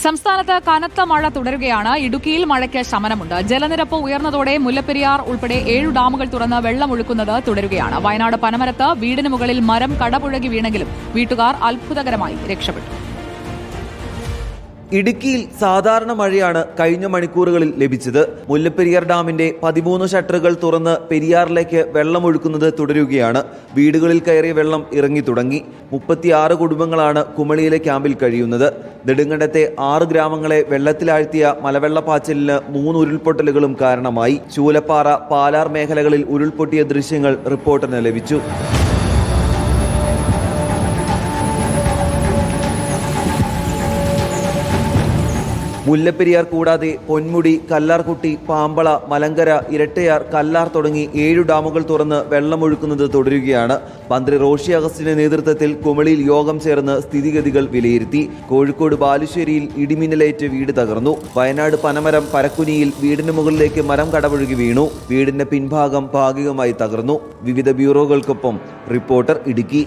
സംസ്ഥാനത്ത് കനത്ത മഴ തുടരുകയാണ്. ഇടുക്കിയിൽ മഴയ്ക്ക് ശമനമുണ്ട്. ജലനിരപ്പ് ഉയർന്നതോടെ മുല്ലപ്പെരിയാർ ഉൾപ്പെടെ 7 ഡാമുകൾ തുറന്ന് വെള്ളമൊഴുക്കുന്നത് തുടരുകയാണ്. വയനാട് പനമരത്ത് വീടിന് മുകളിൽ മരം കടപുഴകി വീണെങ്കിലും വീട്ടുകാർ അത്ഭുതകരമായി രക്ഷപ്പെട്ടു. ഇടുക്കിയിൽ സാധാരണ മഴയാണ് കഴിഞ്ഞ മണിക്കൂറുകളിൽ ലഭിച്ചത്. മുല്ലപ്പെരിയാർ ഡാമിന്റെ 13 ഷട്ടറുകൾ തുറന്ന് പെരിയാറിലേക്ക് വെള്ളമൊഴുക്കുന്നത് തുടരുകയാണ്. വീടുകളിൽ കയറിയ വെള്ളം ഇറങ്ങി തുടങ്ങി. 36 കുടുംബങ്ങളാണ് കുമളിയിലെ ക്യാമ്പിൽ കഴിയുന്നത്. നെടുങ്കണ്ടത്തെ 6 ഗ്രാമങ്ങളെ വെള്ളത്തിലാഴ്ത്തിയ മലവെള്ളപ്പാച്ചിലിന് 3 ഉരുൾപൊട്ടലുകളും കാരണമായി. ചൂലപ്പാറ, പാലാർ മേഖലകളിൽ ഉരുൾപൊട്ടിയ ദൃശ്യങ്ങൾ റിപ്പോർട്ടറിന് ലഭിച്ചു. മുല്ലപ്പെരിയാർ കൂടാതെ പൊന്മുടി, കല്ലാർകുട്ടി, പാമ്പള, മലങ്കര, ഇരട്ടയാർ, കല്ലാർ തുടങ്ങി 7 ഡാമുകൾ തുറന്ന് വെള്ളമൊഴുക്കുന്നത് തുടരുകയാണ്. മന്ത്രി റോഷി അഗസ്റ്റിന്റെ നേതൃത്വത്തിൽ കുമളിയിൽ യോഗം ചേർന്ന് സ്ഥിതിഗതികൾ വിലയിരുത്തി. കോഴിക്കോട് ബാലുശ്ശേരിയിൽ ഇടിമിന്നലേറ്റ് വീട് തകർന്നു. വയനാട് പനമരം പരക്കുനിയിൽ വീടിന് മുകളിലേക്ക് മരം കടപുഴകി വീണു. വീടിന്റെ പിൻഭാഗം ഭാഗികമായി തകർന്നു. വിവിധ ബ്യൂറോകൾക്കൊപ്പം റിപ്പോർട്ടർ ഇടുക്കി.